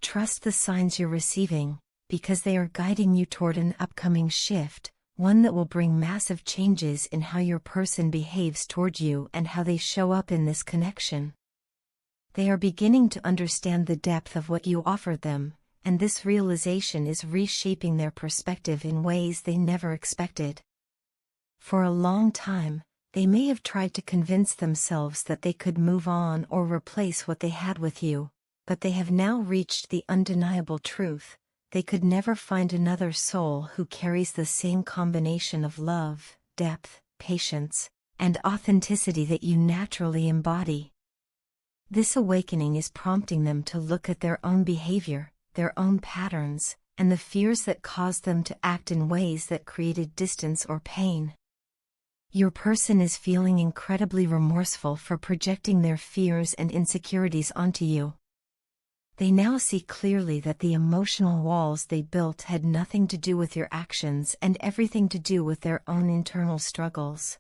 Trust the signs you're receiving, because they are guiding you toward an upcoming shift, one that will bring massive changes in how your person behaves toward you and how they show up in this connection. They are beginning to understand the depth of what you offered them, and this realization is reshaping their perspective in ways they never expected. For a long time, they may have tried to convince themselves that they could move on or replace what they had with you, but they have now reached the undeniable truth: they could never find another soul who carries the same combination of love, depth, patience, and authenticity that you naturally embody. This awakening is prompting them to look at their own behavior, their own patterns, and the fears that caused them to act in ways that created distance or pain. Your person is feeling incredibly remorseful for projecting their fears and insecurities onto you. They now see clearly that the emotional walls they built had nothing to do with your actions and everything to do with their own internal struggles.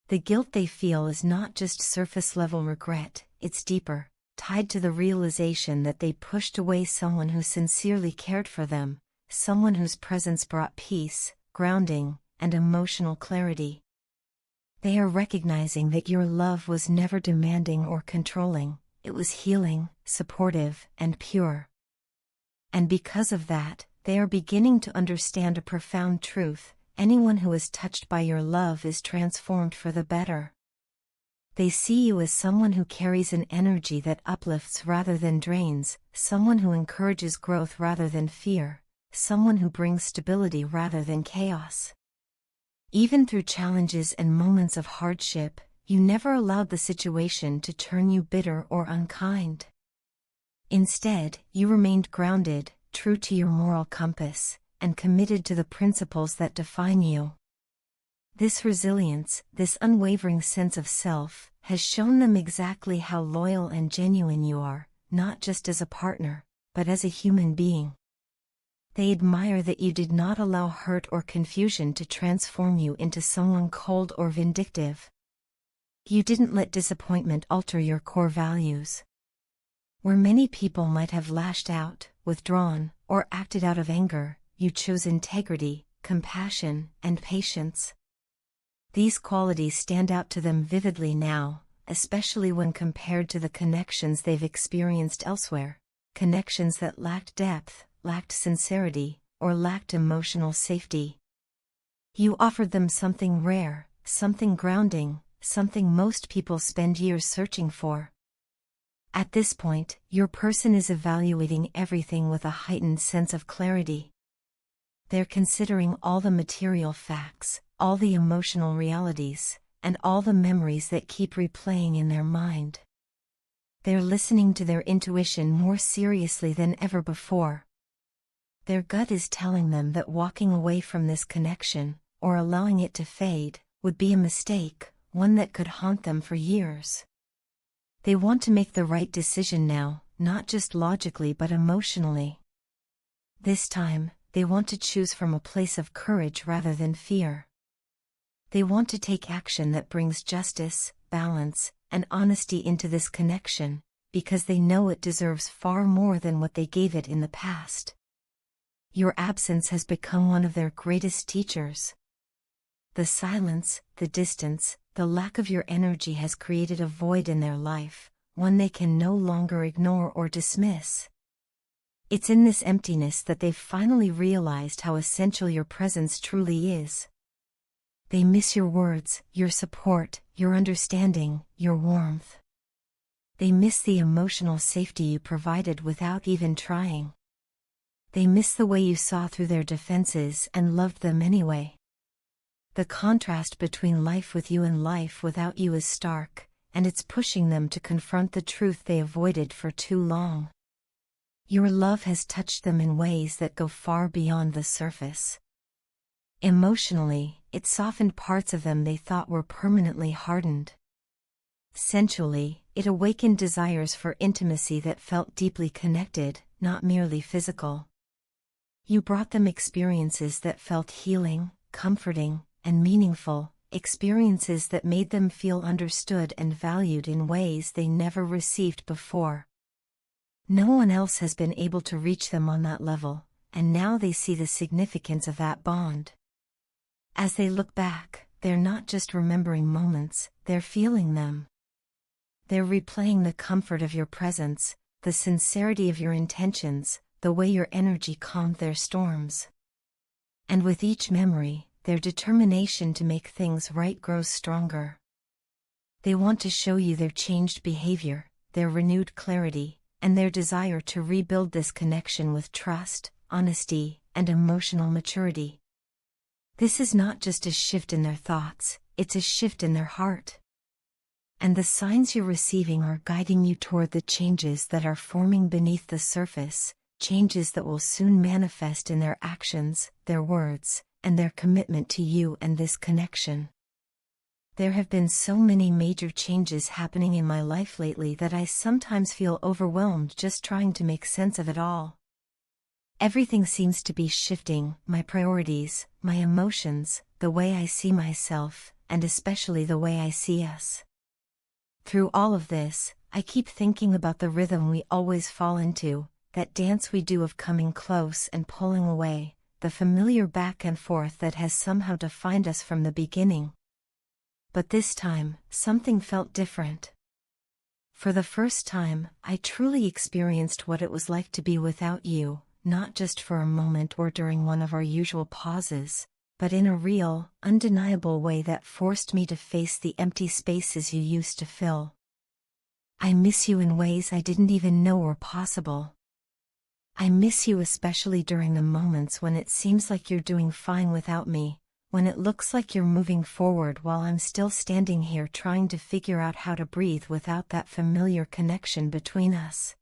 The guilt they feel is not just surface-level regret, it's deeper, tied to the realization that they pushed away someone who sincerely cared for them, someone whose presence brought peace, grounding, and emotional clarity. They are recognizing that your love was never demanding or controlling. It was healing, supportive, and pure. And because of that, they are beginning to understand a profound truth: anyone who is touched by your love is transformed for the better. They see you as someone who carries an energy that uplifts rather than drains, someone who encourages growth rather than fear, someone who brings stability rather than chaos. Even through challenges and moments of hardship, you never allowed the situation to turn you bitter or unkind. Instead, you remained grounded, true to your moral compass, and committed to the principles that define you. This resilience, this unwavering sense of self, has shown them exactly how loyal and genuine you are, not just as a partner, but as a human being. They admire that you did not allow hurt or confusion to transform you into someone cold or vindictive. You didn't let disappointment alter your core values. Where many people might have lashed out, withdrawn, or acted out of anger, you chose integrity, compassion, and patience. These qualities stand out to them vividly now, especially when compared to the connections they've experienced elsewhere, connections that lacked depth, lacked sincerity, or lacked emotional safety. You offered them something rare, something grounding, something most people spend years searching for. At this point, your person is evaluating everything with a heightened sense of clarity. They're considering all the material facts, all the emotional realities, and all the memories that keep replaying in their mind. They're listening to their intuition more seriously than ever before. Their gut is telling them that walking away from this connection, or allowing it to fade, would be a mistake, one that could haunt them for years. They want to make the right decision now, not just logically but emotionally. This time, they want to choose from a place of courage rather than fear. They want to take action that brings justice, balance, and honesty into this connection, because they know it deserves far more than what they gave it in the past. Your absence has become one of their greatest teachers. The silence, the distance, the lack of your energy has created a void in their life, one they can no longer ignore or dismiss. It's in this emptiness that they've finally realized how essential your presence truly is. They miss your words, your support, your understanding, your warmth. They miss the emotional safety you provided without even trying. They miss the way you saw through their defenses and loved them anyway. The contrast between life with you and life without you is stark, and it's pushing them to confront the truth they avoided for too long. Your love has touched them in ways that go far beyond the surface. Emotionally, it softened parts of them they thought were permanently hardened. Sensually, it awakened desires for intimacy that felt deeply connected, not merely physical. You brought them experiences that felt healing, comforting, and meaningful, experiences that made them feel understood and valued in ways they never received before. No one else has been able to reach them on that level, and now they see the significance of that bond. As they look back, they're not just remembering moments, they're feeling them. They're replaying the comfort of your presence, the sincerity of your intentions, the way your energy calmed their storms. And with each memory, their determination to make things right grows stronger. They want to show you their changed behavior, their renewed clarity, and their desire to rebuild this connection with trust, honesty, and emotional maturity. This is not just a shift in their thoughts, it's a shift in their heart. And the signs you're receiving are guiding you toward the changes that are forming beneath the surface, changes that will soon manifest in their actions, their words, and their commitment to you and this connection. There have been so many major changes happening in my life lately that I sometimes feel overwhelmed just trying to make sense of it all. Everything seems to be shifting, my priorities, my emotions, the way I see myself, and especially the way I see us. Through all of this, I keep thinking about the rhythm we always fall into, that dance we do of coming close and pulling away, the familiar back and forth that has somehow defined us from the beginning. But this time, something felt different. For the first time, I truly experienced what it was like to be without you, not just for a moment or during one of our usual pauses, but in a real, undeniable way that forced me to face the empty spaces you used to fill. I miss you in ways I didn't even know were possible. I miss you especially during the moments when it seems like you're doing fine without me, when it looks like you're moving forward while I'm still standing here trying to figure out how to breathe without that familiar connection between us.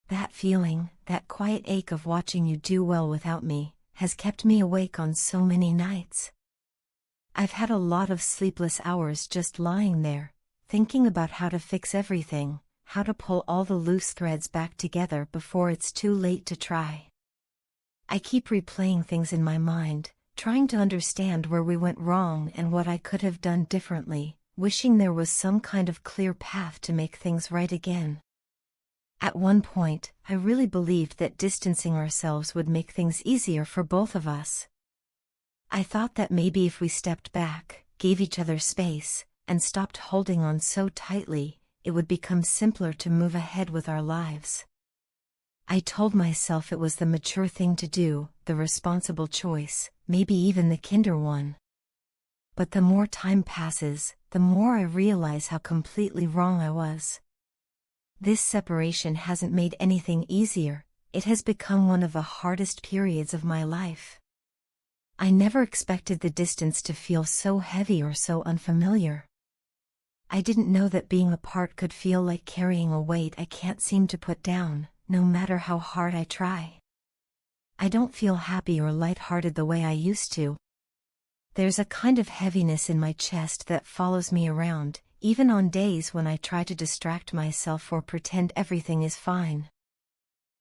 That feeling, that quiet ache of watching you do well without me, has kept me awake on so many nights. I've had a lot of sleepless hours just lying there, thinking about how to fix everything, how to pull all the loose threads back together before it's too late to try. I keep replaying things in my mind, trying to understand where we went wrong and what I could have done differently, wishing there was some kind of clear path to make things right again. At one point, I really believed that distancing ourselves would make things easier for both of us. I thought that maybe if we stepped back, gave each other space, and stopped holding on so tightly, it would become simpler to move ahead with our lives. I told myself it was the mature thing to do, the responsible choice, maybe even the kinder one. But the more time passes, the more I realize how completely wrong I was. This separation hasn't made anything easier, it has become one of the hardest periods of my life. I never expected the distance to feel so heavy or so unfamiliar. I didn't know that being apart could feel like carrying a weight I can't seem to put down, no matter how hard I try. I don't feel happy or lighthearted the way I used to. There's a kind of heaviness in my chest that follows me around, even on days when I try to distract myself or pretend everything is fine.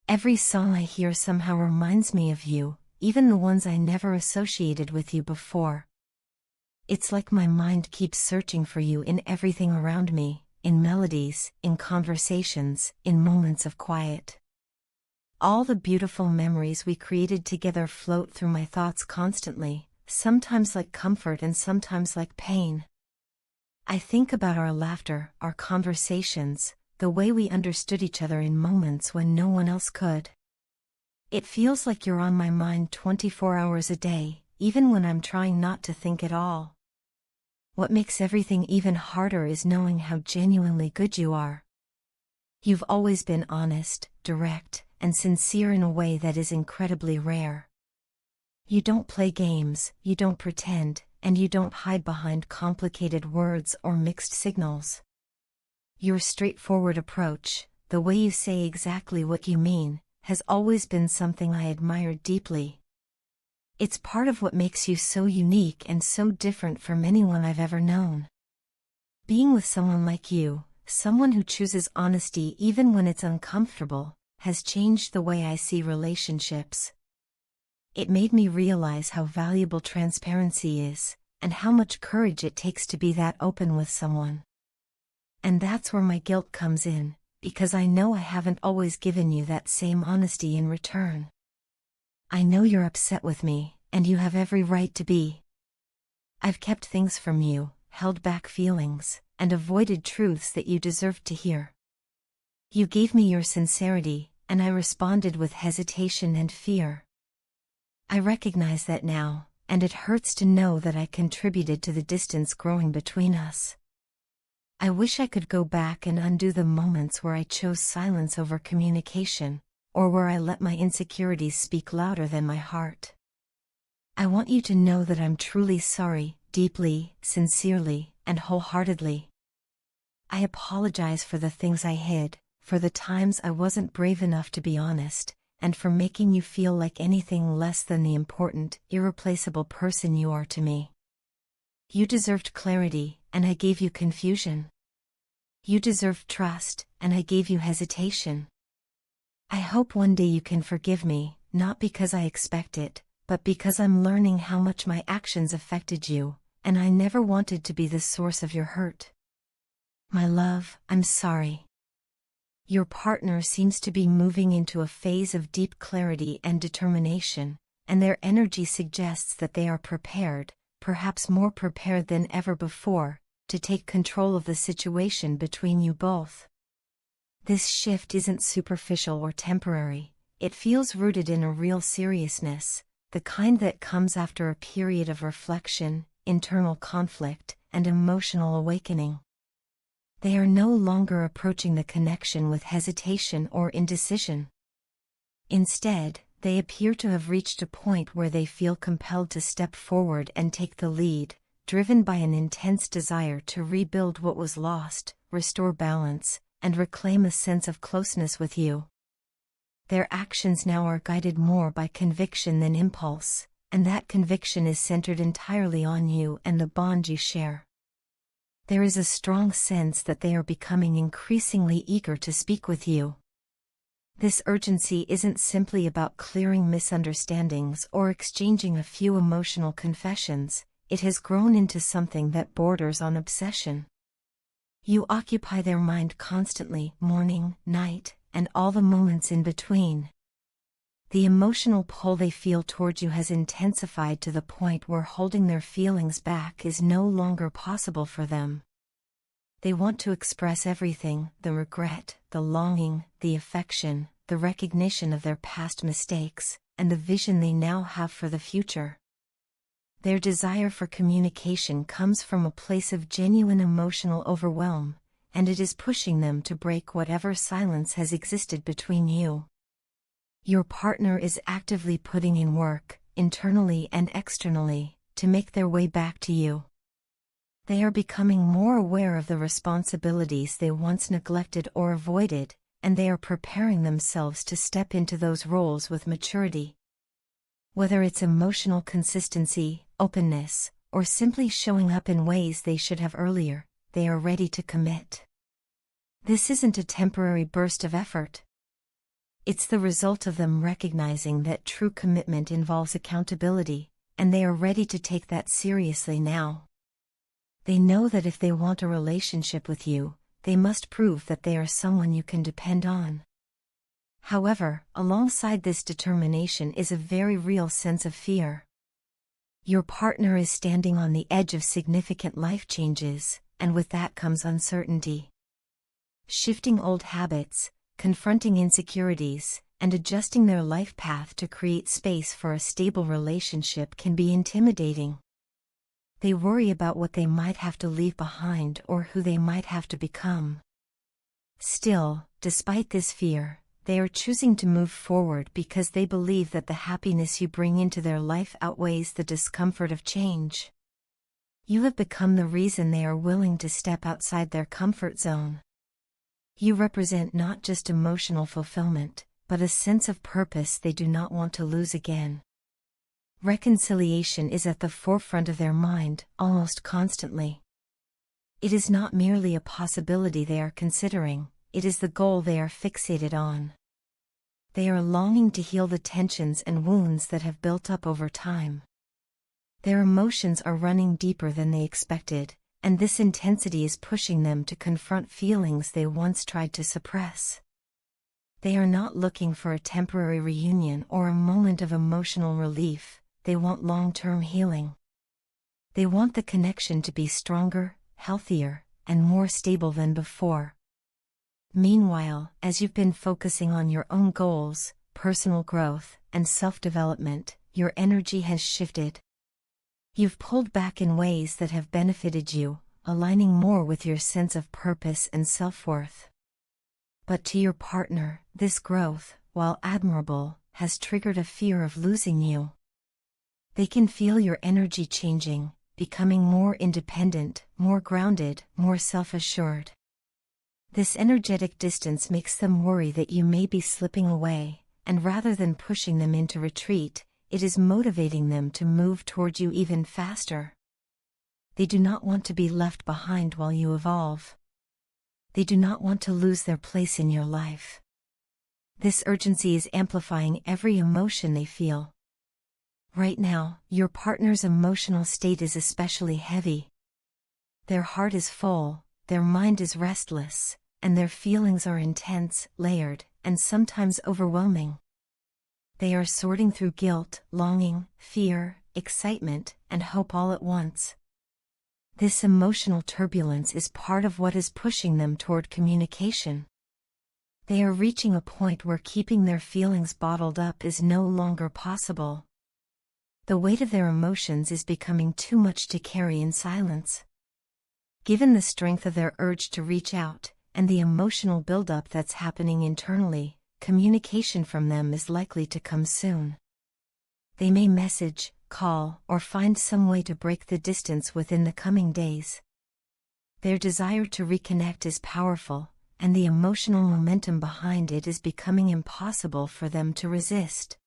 Every song I hear somehow reminds me of you, even the ones I never associated with you before. It's like my mind keeps searching for you in everything around me, in melodies, in conversations, in moments of quiet. All the beautiful memories we created together float through my thoughts constantly, sometimes like comfort and sometimes like pain. I think about our laughter, our conversations, the way we understood each other in moments when no one else could. It feels like you're on my mind 24 hours a day, even when I'm trying not to think at all. What makes everything even harder is knowing how genuinely good you are. You've always been honest, direct, and sincere in a way that is incredibly rare. You don't play games, you don't pretend, and you don't hide behind complicated words or mixed signals. Your straightforward approach, the way you say exactly what you mean, has always been something I admire deeply. It's part of what makes you so unique and so different from anyone I've ever known. Being with someone like you, someone who chooses honesty even when it's uncomfortable, has changed the way I see relationships. It made me realize how valuable transparency is, and how much courage it takes to be that open with someone. And that's where my guilt comes in, because I know I haven't always given you that same honesty in return. I know you're upset with me, and you have every right to be. I've kept things from you, held back feelings, and avoided truths that you deserved to hear. You gave me your sincerity, and I responded with hesitation and fear. I recognize that now, and it hurts to know that I contributed to the distance growing between us. I wish I could go back and undo the moments where I chose silence over communication, or where I let my insecurities speak louder than my heart. I want you to know that I'm truly sorry, deeply, sincerely, and wholeheartedly. I apologize for the things I hid, for the times I wasn't brave enough to be honest, and for making you feel like anything less than the important, irreplaceable person you are to me. You deserved clarity, and I gave you confusion. You deserved trust, and I gave you hesitation. I hope one day you can forgive me, not because I expect it, but because I'm learning how much my actions affected you, and I never wanted to be the source of your hurt. My love, I'm sorry. Your partner seems to be moving into a phase of deep clarity and determination, and their energy suggests that they are prepared, perhaps more prepared than ever before, to take control of the situation between you both. This shift isn't superficial or temporary, it feels rooted in a real seriousness, the kind that comes after a period of reflection, internal conflict, and emotional awakening. They are no longer approaching the connection with hesitation or indecision. Instead, they appear to have reached a point where they feel compelled to step forward and take the lead, driven by an intense desire to rebuild what was lost, restore balance, and reclaim a sense of closeness with you. Their actions now are guided more by conviction than impulse, and that conviction is centered entirely on you and the bond you share. There is a strong sense that they are becoming increasingly eager to speak with you. This urgency isn't simply about clearing misunderstandings or exchanging a few emotional confessions, it has grown into something that borders on obsession. You occupy their mind constantly, morning, night, and all the moments in between. The emotional pull they feel toward you has intensified to the point where holding their feelings back is no longer possible for them. They want to express everything, the regret, the longing, the affection, the recognition of their past mistakes, and the vision they now have for the future. Their desire for communication comes from a place of genuine emotional overwhelm, and it is pushing them to break whatever silence has existed between you. Your partner is actively putting in work, internally and externally, to make their way back to you. They are becoming more aware of the responsibilities they once neglected or avoided, and they are preparing themselves to step into those roles with maturity. Whether it's emotional consistency, openness, or simply showing up in ways they should have earlier, they are ready to commit. This isn't a temporary burst of effort. It's the result of them recognizing that true commitment involves accountability, and they are ready to take that seriously now. They know that if they want a relationship with you, they must prove that they are someone you can depend on. However, alongside this determination is a very real sense of fear. Your partner is standing on the edge of significant life changes, and with that comes uncertainty. Shifting old habits, confronting insecurities, and adjusting their life path to create space for a stable relationship can be intimidating. They worry about what they might have to leave behind or who they might have to become. Still, despite this fear, they are choosing to move forward because they believe that the happiness you bring into their life outweighs the discomfort of change. You have become the reason they are willing to step outside their comfort zone. You represent not just emotional fulfillment, but a sense of purpose they do not want to lose again. Reconciliation is at the forefront of their mind, almost constantly. It is not merely a possibility they are considering, it is the goal they are fixated on. They are longing to heal the tensions and wounds that have built up over time. Their emotions are running deeper than they expected, and this intensity is pushing them to confront feelings they once tried to suppress. They are not looking for a temporary reunion or a moment of emotional relief, they want long-term healing. They want the connection to be stronger, healthier, and more stable than before. Meanwhile, as you've been focusing on your own goals, personal growth, and self-development, your energy has shifted. You've pulled back in ways that have benefited you, aligning more with your sense of purpose and self-worth. But to your partner, this growth, while admirable, has triggered a fear of losing you. They can feel your energy changing, becoming more independent, more grounded, more self-assured. This energetic distance makes them worry that you may be slipping away, and rather than pushing them into retreat, it is motivating them to move toward you even faster. They do not want to be left behind while you evolve. They do not want to lose their place in your life. This urgency is amplifying every emotion they feel. Right now, your partner's emotional state is especially heavy. Their heart is full, their mind is restless, and their feelings are intense, layered, and sometimes overwhelming. They are sorting through guilt, longing, fear, excitement, and hope all at once. This emotional turbulence is part of what is pushing them toward communication. They are reaching a point where keeping their feelings bottled up is no longer possible. The weight of their emotions is becoming too much to carry in silence. Given the strength of their urge to reach out, and the emotional buildup that's happening internally, communication from them is likely to come soon. They may message, call, or find some way to break the distance within the coming days. Their desire to reconnect is powerful, and the emotional momentum behind it is becoming impossible for them to resist.